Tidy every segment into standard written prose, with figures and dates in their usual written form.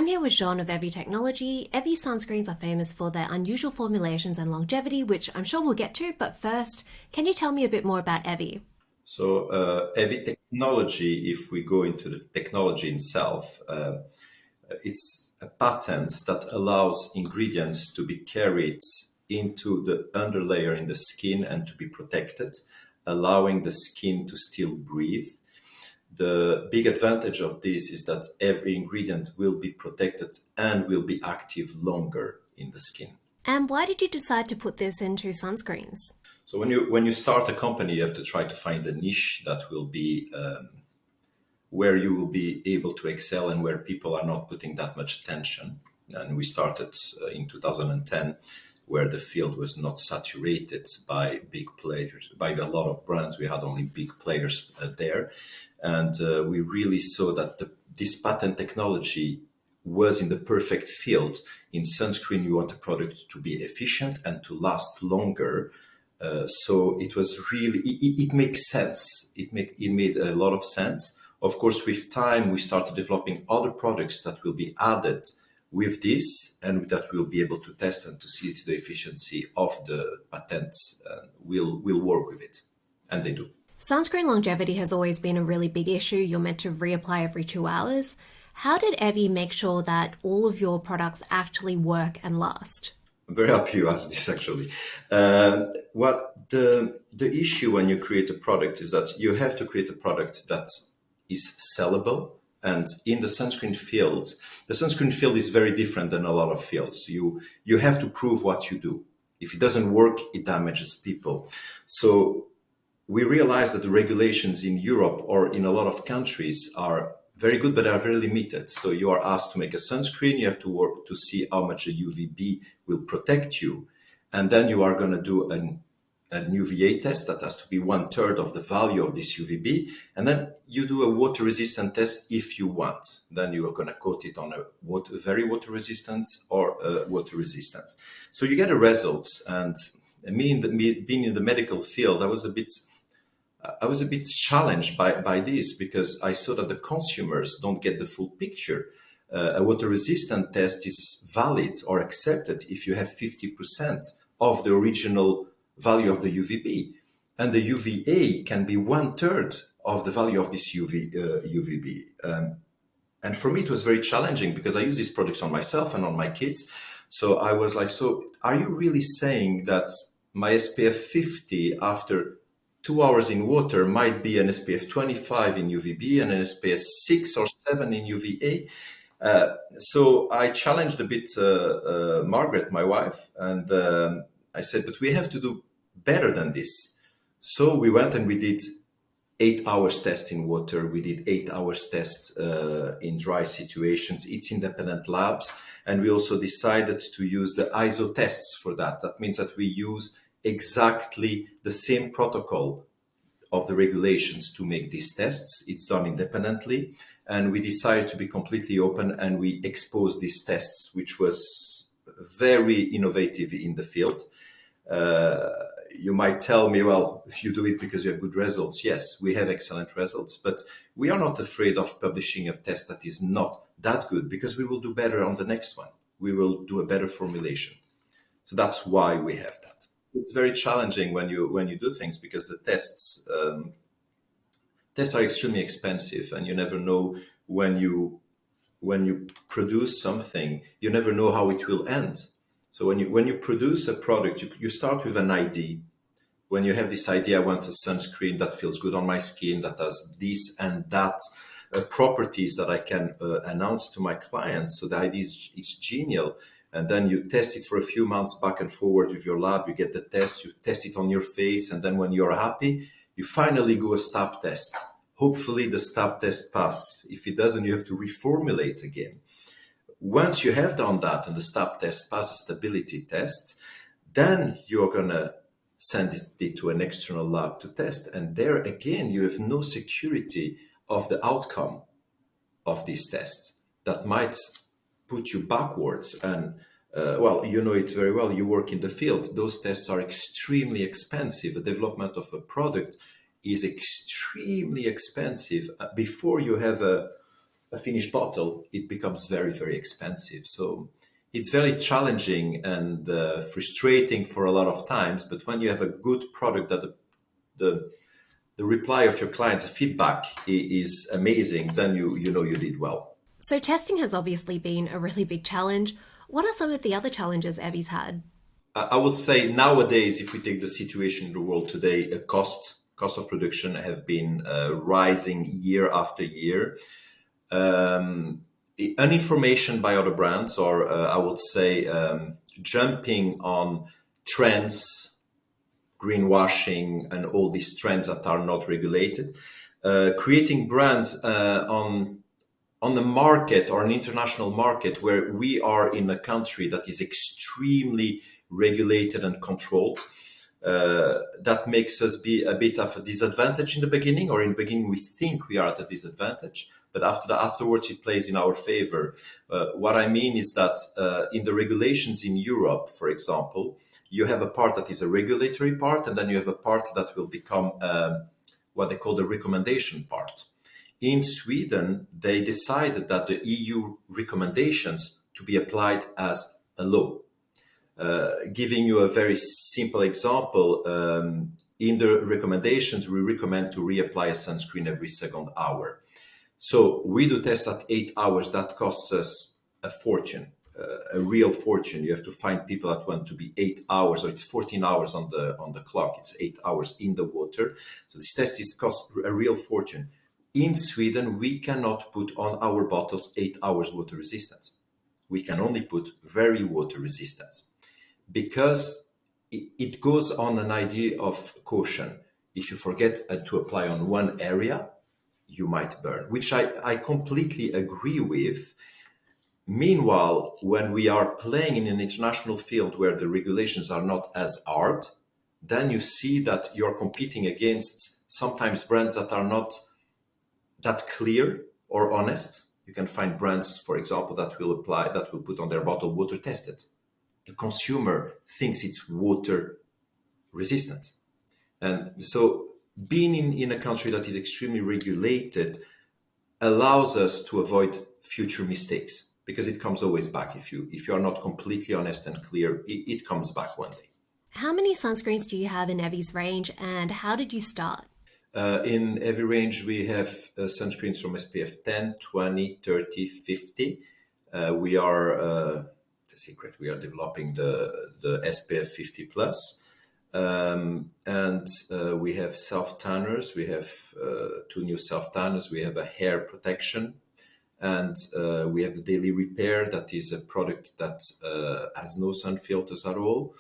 I'm here with Jean of EVY Technology. EVY sunscreens are famous for their unusual formulations and longevity, which I'm sure we'll get to. But first, can you tell me a bit more about EVY? So EVY Technology, if we go into the technology itself, it's a patent that allows ingredients to be carried into the underlayer in the skin and to be protected, allowing the skin to still breathe. The big advantage of this is that every ingredient will be protected and will be active longer in the skin. And why did you decide to put this into sunscreens? So when you start a company, you have to try to find a niche that will be where you will be able to excel and where people are not putting that much attention. And we started in 2010, where the field was not saturated by big players, by a lot of brands. We had only big players there. And we really saw that this patent technology was in the perfect field. In sunscreen, you want a product to be efficient and to last longer. So it was really, it makes sense. It made a lot of sense. Of course, with time, we started developing other products that will be added with this and that we'll be able to test and to see the efficiency of the patents. We'll work with it, and they do. Sunscreen longevity has always been a really big issue. You're meant to reapply every 2 hours. How did EVY make sure that all of your products actually work and last? I'm very happy you asked this, actually. What the issue when you create a product is that you have to create a product that is sellable. And in the sunscreen field is very different than a lot of fields. You have to prove what you do. If it doesn't work, it damages people. So we realize that the regulations in Europe or in a lot of countries are very good, but are very limited. So you are asked to make a sunscreen. You have to work to see how much a UVB will protect you. And then you are going to do an UVA test that has to be 1/3 of the value of this UVB. And then you do a water resistant test if you want. Then you are going to coat it on a very water resistant or water resistance. So you get a result. And being in the medical field, I was a bit challenged by this because I saw that the consumers don't get the full picture. A water resistant test is valid or accepted if you have 50% of the original value of the UVB, and the UVA can be 1/3 of the value of this UVB. And for me, it was very challenging because I use these products on myself and on my kids. So I was like, so are you really saying that my SPF 50 after 2 hours in water might be an SPF 25 in UVB and an SPF 6 or 7 in UVA? So I challenged a bit Margaret, my wife, and I said, but we have to do better than this. So we went and we did 8 hours test in water. We did 8 hours test in dry situations. It's independent labs. And we also decided to use the ISO tests for that. That means that we use exactly the same protocol of the regulations to make these tests. It's done independently. And we decided to be completely open and we exposed these tests, which was very innovative in the field. You might tell me, well, you do it because you have good results. Yes, we have excellent results, but we are not afraid of publishing a test that is not that good because we will do better on the next one. We will do a better formulation. So that's why we have that. It's very challenging when you do things because the tests are extremely expensive and you never know when you produce something, you never know how it will end. So when you produce a product, you start with an idea. When you have this idea, I want a sunscreen that feels good on my skin, that has this and that properties that I can announce to my clients. So the idea is genial. And then you test it for a few months back and forward with your lab. You get the test, you test it on your face. And then when you're happy, you finally go a stab test. Hopefully the stab test passes. If it doesn't, you have to reformulate again. Once you have done that and the stab test passes stability test, then you're going to send it to an external lab to test. And there again, you have no security of the outcome of this test. That might put you backwards. And well, you know it very well. You work in the field. Those tests are extremely expensive. The development of a product is extremely expensive. Before you have a a finished bottle, it becomes very, very expensive. So it's very challenging and frustrating for a lot of times. But when you have a good product that the reply of your clients' feedback is amazing, then you know you did well. So, testing has obviously been a really big challenge. What are some of the other challenges EVY's had? I would say nowadays, if we take the situation in the world today, cost of production have been rising year after year. Uninformation by other brands, or I would say jumping on trends, greenwashing, and all these trends that are not regulated, creating brands on the market or an international market where we are in a country that is extremely regulated and controlled. That makes us be a bit of a disadvantage in the beginning, or in the beginning we think we are at a disadvantage, but afterwards it plays in our favor. What I mean is that in the regulations in Europe, for example, you have a part that is a regulatory part, and then you have a part that will become what they call the recommendation part. In Sweden, they decided that the EU recommendations to be applied as a law. Giving you a very simple example, in the recommendations, we recommend to reapply a sunscreen every second hour. So we do tests at 8 hours. That costs us a fortune, a real fortune. You have to find people that want to be 8 hours, or it's 14 hours on the clock. It's 8 hours in the water. So this test costs a real fortune. In Sweden, we cannot put on our bottles 8 hours water resistance. We can only put very water resistance, because it goes on an idea of caution. If you forget to apply on one area, you might burn, which I completely agree with. Meanwhile, when we are playing in an international field where the regulations are not as hard, then you see that you're competing against sometimes brands that are not that clear or honest. You can find brands, for example, that will put on their bottle water tested. The consumer thinks it's water resistant. And so being in a country that is extremely regulated allows us to avoid future mistakes, because it comes always back. If you are not completely honest and clear, it comes back one day. How many sunscreens do you have in EVY's range, and how did you start? In every range, we have sunscreens from SPF 10, 20, 30, 50. We are, the secret, we are developing the SPF 50 plus. And we have self-tanners. We have 2 new self-tanners. We have a hair protection. And we have the Daily Repair. That is a product that has no sun filters at all.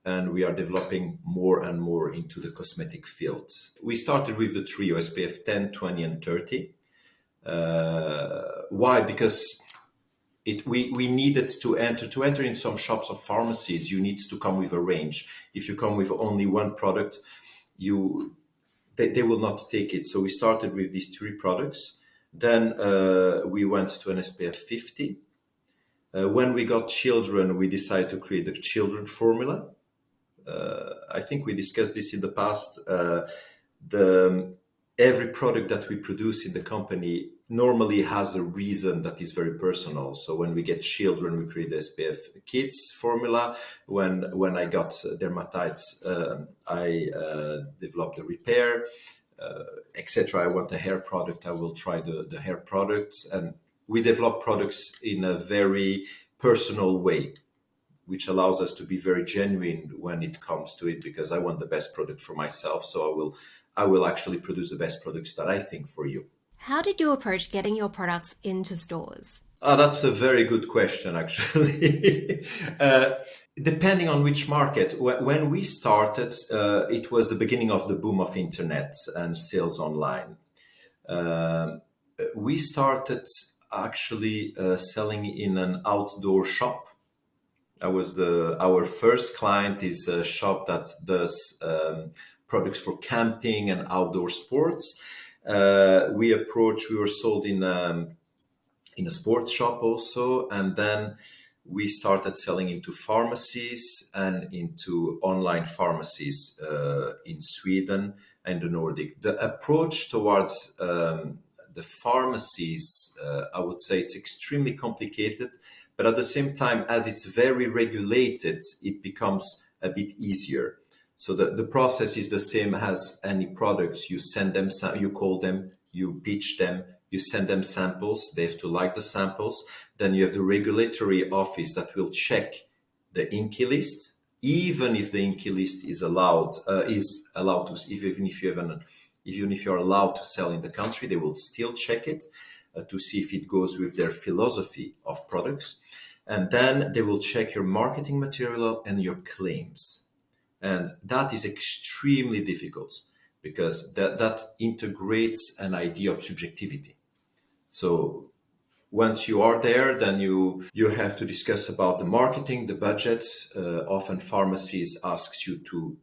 And we are developing more and more into the cosmetic field. We started with the trio, SPF 10, 20, and 30. Why? Because we needed to enter in some shops or pharmacies. You need to come with a range. If you come with only one product, they will not take it. So we started with these 3 products. Then we went to an SPF 50. When we got children, we decided to create a children formula. I think we discussed this in the past. Every product that we produce in the company normally has a reason that is very personal. So when we get children, we create the SPF Kids formula. When I got dermatitis, I developed the Repair, etc. I want a hair product, I will try the hair product. And we develop products in a very personal way, which allows us to be very genuine when it comes to it, because I want the best product for myself. So I will actually produce the best products that I think for you. How did you approach getting your products into stores? That's a very good question, actually. Depending on which market. When we started, it was the beginning of the boom of internet and sales online. We started actually selling in an outdoor shop. Our first client is a shop that does products for camping and outdoor sports. We were sold in a sports shop also, and then we started selling into pharmacies and into online pharmacies in Sweden and the Nordic. The approach towards the pharmacies, I would say it's extremely complicated, but at the same time, as it's very regulated, it becomes a bit easier. So the process is the same as any product. You send them, you call them, you pitch them, you send them samples. They have to like the samples. Then you have the regulatory office that will check the INCI list, even if the INCI list is allowed to, even if you're allowed to sell in the country, they will still check it to see if it goes with their philosophy of products. And then they will check your marketing material and your claims. And that is extremely difficult because that integrates an idea of subjectivity. So once you are there, then you have to discuss about the marketing, the budget. Often pharmacies asks you to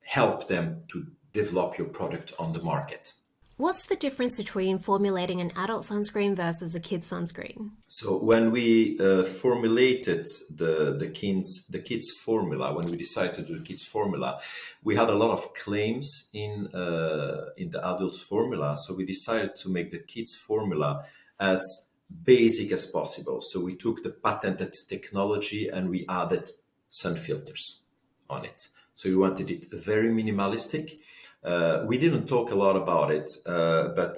help them to develop your product on the market. What's the difference between formulating an adult sunscreen versus a kid's sunscreen? So when we formulated the kids formula, when we decided to do the kids formula, we had a lot of claims in the adult formula. So we decided to make the kids formula as basic as possible. So we took the patented technology and we added sun filters on it. So we wanted it very minimalistic. We didn't talk a lot about it, but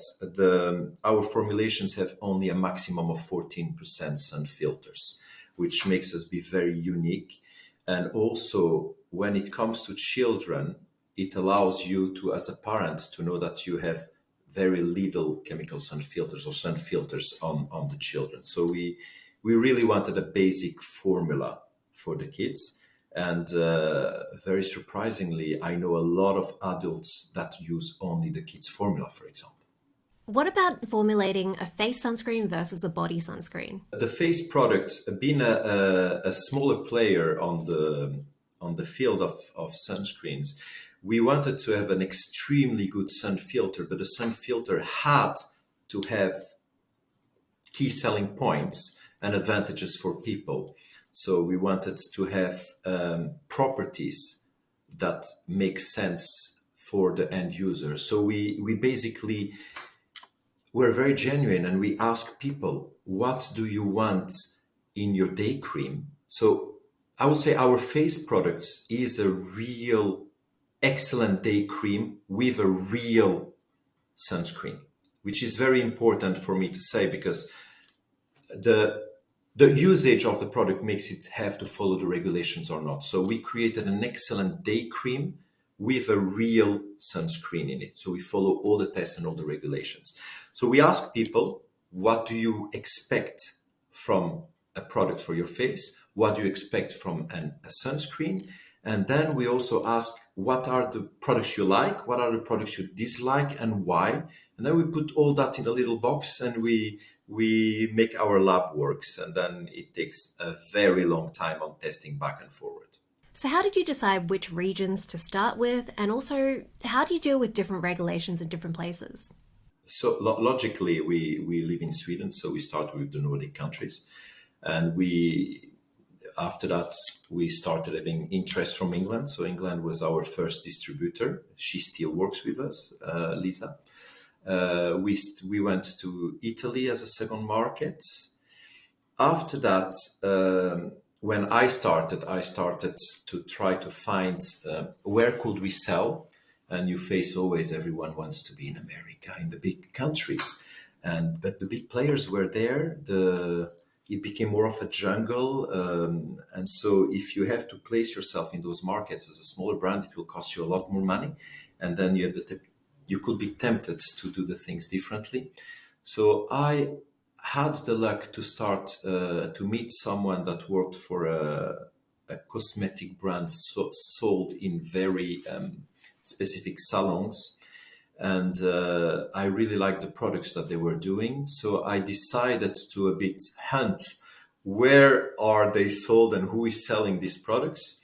our formulations have only a maximum of 14% sun filters, which makes us be very unique. And also, when it comes to children, it allows you to, as a parent, to know that you have very little chemical sun filters or sun filters on the children. So we really wanted a basic formula for the kids. And very surprisingly, I know a lot of adults that use only the kids formula, for example. What about formulating a face sunscreen versus a body sunscreen? The face product, being a smaller player on the field of sunscreens, we wanted to have an extremely good sun filter, but the sun filter had to have key selling points and advantages for people. So we wanted to have properties that make sense for the end user. So we basically were very genuine and we asked people, what do you want in your day cream? So I would say our face product is a real excellent day cream with a real sunscreen, which is very important for me to say because the usage of the product makes it have to follow the regulations or not. So we created an excellent day cream with a real sunscreen in it. So we follow all the tests and all the regulations. So we ask people, what do you expect from a product for your face? What do you expect from a sunscreen? And then we also ask, what are the products you like? What are the products you dislike and why? And then we put all that in a little box and we make our lab works. And then it takes a very long time on testing back and forward. So how did you decide which regions to start with? And also, how do you deal with different regulations in different places? So logically, we live in Sweden, so we start with the Nordic countries. And after that, we started having interest from England. So England was our first distributor. She still works with us, Lisa. We went to Italy as a second market. After that, when I started to try to find where could we sell. And you face always everyone wants to be in America, in the big countries. But the big players were there. It became more of a jungle. And so if you have to place yourself in those markets as a smaller brand, it will cost you a lot more money. And then you could be tempted to do the things differently. So I had the luck to start to meet someone that worked for a cosmetic brand sold in very specific salons. And I really liked the products that they were doing. So I decided to a bit hunt where are they sold and who is selling these products.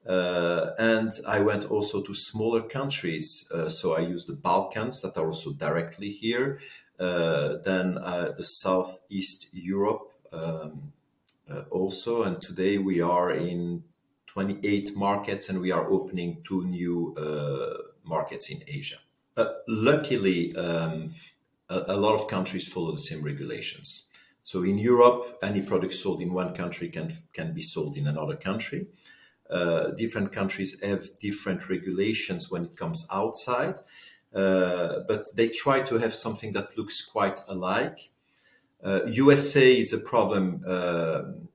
And I went also to smaller countries. So I used the Balkans that are also directly here. Then the Southeast Europe also. And today we are in 28 markets and we are opening 2 new markets in Asia. Luckily, a lot of countries follow the same regulations. So in Europe, any product sold in one country can be sold in another country. Different countries have different regulations when it comes outside, but they try to have something that looks quite alike. USA is a problem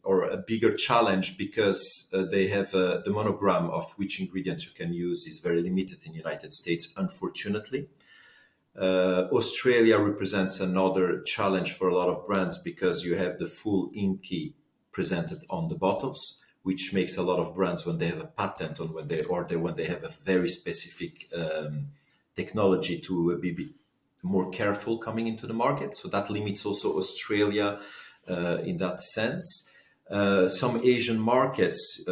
or a bigger challenge because they have the monogram of which ingredients you can use is very limited in the United States, unfortunately. Australia represents another challenge for a lot of brands because you have the full INCI presented on the bottles, which makes a lot of brands, when they have a patent on when they have a very specific technology, to be more careful coming into the market. So that limits also Australia in that sense. Some Asian markets,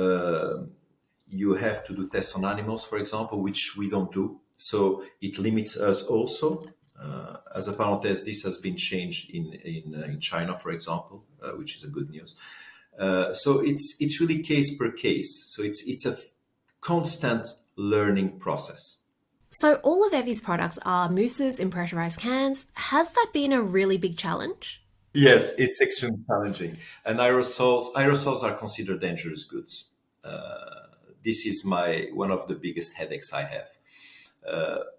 you have to do tests on animals, for example, which we don't do. So it limits us also. As a parenthèse, this has been changed in China, for example, which is a good news. So it's really case per case. So it's a constant learning process. So all of EVY's products are mousses in pressurized cans. Has that been a really big challenge? Yes, it's extremely challenging. And aerosols are considered dangerous goods. This is one of the biggest headaches I have.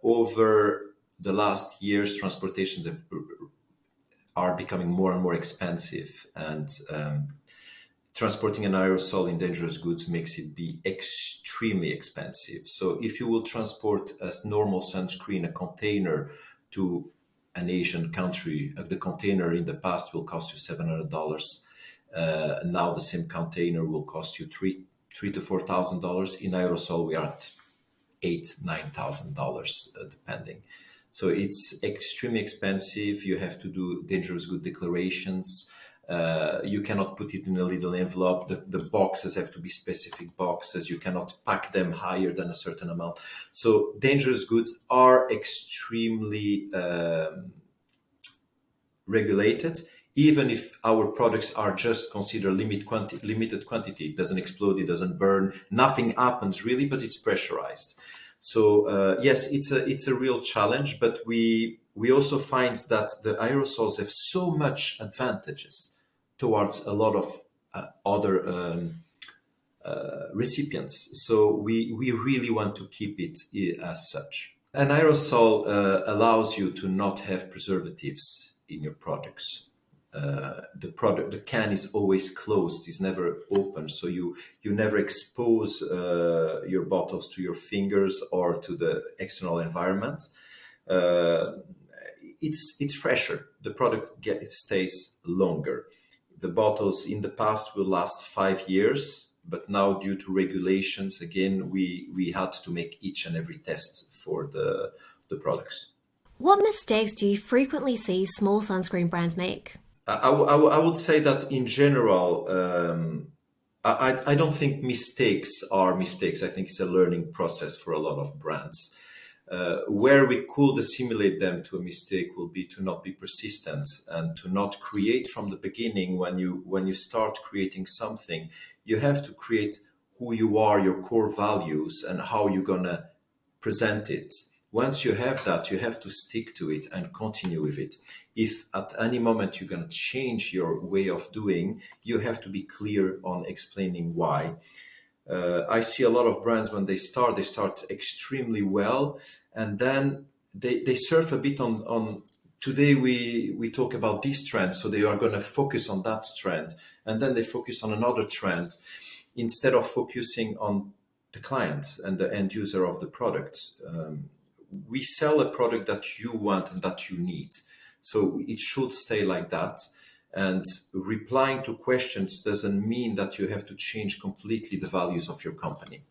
Over the last years, transportations are becoming more and more expensive, and transporting an aerosol in dangerous goods makes it be extremely expensive. So if you will transport a normal sunscreen, a container, to an Asian country, the container in the past will cost you $700. Now the same container will cost you $3,000 to $4,000. In aerosol, we are at $8,000-$9,000 depending. So it's extremely expensive. You have to do dangerous good declarations. You cannot put it in a little envelope. The boxes have to be specific boxes. You cannot pack them higher than a certain amount. So dangerous goods are extremely regulated. Even if our products are just considered limited quantity, it doesn't explode, it doesn't burn, nothing happens really, but it's pressurized. So yes, it's a real challenge, but we also find that the aerosols have so much advantages towards a lot of other recipients. So we really want to keep it as such. An aerosol allows you to not have preservatives in your products. The can is always closed, is never open, so you never expose your bottles to your fingers or to the external environment. It's fresher. The product stays longer. The bottles in the past will last 5 years, but now due to regulations, again, we had to make each and every test for the products. What mistakes do you frequently see small sunscreen brands make? I would say that in general, I don't think mistakes are mistakes. I think it's a learning process for a lot of brands. Where we could assimilate them to a mistake will be to not be persistent and to not create from the beginning. When you start creating something, you have to create who you are, your core values, and how you're gonna present it. Once you have that, you have to stick to it and continue with it. If at any moment you're going to change your way of doing, you have to be clear on explaining why. I see a lot of brands when they start extremely well, and then they surf a bit on today we talk about this trend, so they are going to focus on that trend, and then they focus on another trend instead of focusing on the client and the end user of the product. We sell a product that you want and that you need. So it should stay like that. And replying to questions doesn't mean that you have to change completely the values of your company.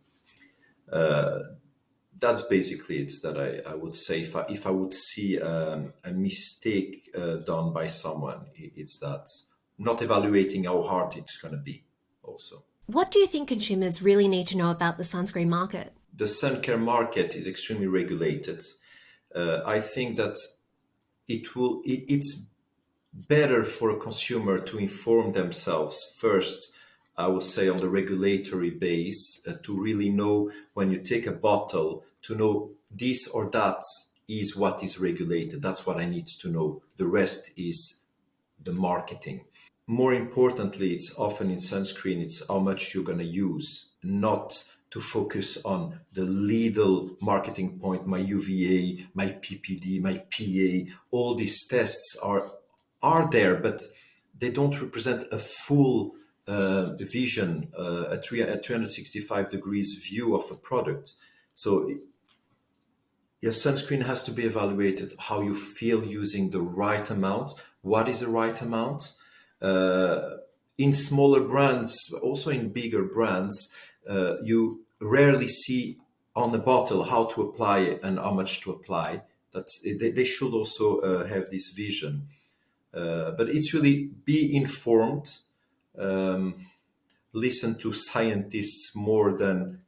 That's basically it that I would say. If I would see a mistake done by someone, it's that not evaluating how hard it's going to be also. What do you think consumers really need to know about the sunscreen market? The sun care market is extremely regulated. I think that it's better for a consumer to inform themselves first, I would say, on the regulatory base, to really know when you take a bottle, to know this or that is what is regulated. That's what I need to know. The rest is the marketing. More importantly, it's often in sunscreen, it's how much you're going to use, not to focus on the little marketing point, my UVA, my PPD, my PA. All these tests are there, but they don't represent a full vision, a 365 degrees view of a product. So your sunscreen has to be evaluated how you feel using the right amount. What is the right amount? In smaller brands, also in bigger brands, you rarely see on the bottle how to apply it and how much to apply. They should also have this vision. But it's really be informed, listen to scientists more than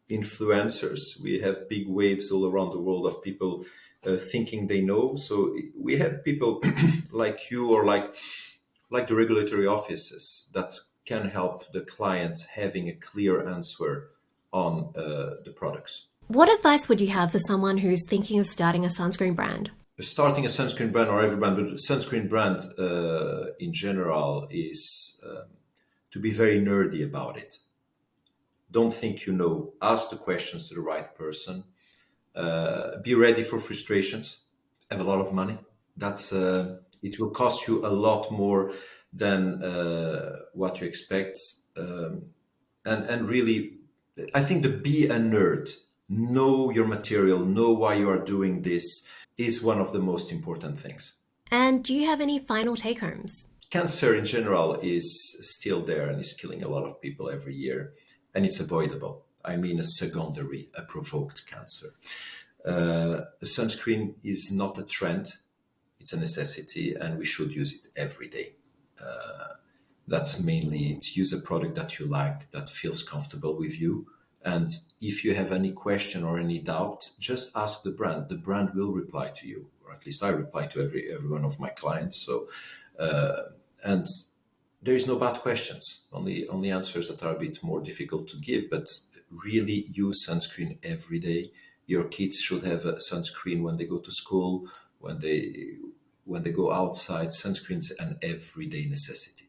influencers. We have big waves all around the world of people thinking they know. So we have people like you or like the regulatory offices that can help the clients having a clear answer on the products. What advice would you have for someone who's thinking of starting a sunscreen brand? Starting a sunscreen brand, or every brand, but sunscreen brand in general, is to be very nerdy about it. Don't think you know. Ask the questions to the right person. Be ready for frustrations. Have a lot of money. It will cost you a lot more than what you expect. And really, I think the be a nerd, know your material, know why you are doing this, is one of the most important things. And do you have any final take-homes? Cancer in general is still there and is killing a lot of people every year, and it's avoidable. I mean, a secondary, a provoked cancer. Sunscreen is not a trend, it's a necessity, and we should use it every day. That's mainly it. Use a product that you like, that feels comfortable with you. And if you have any question or any doubt, just ask the brand. The brand will reply to you, or at least I reply to every one of my clients. So, and there is no bad questions, only answers that are a bit more difficult to give. But really use sunscreen every day. Your kids should have a sunscreen when they go to school, when they go outside. Sunscreen's an everyday necessity.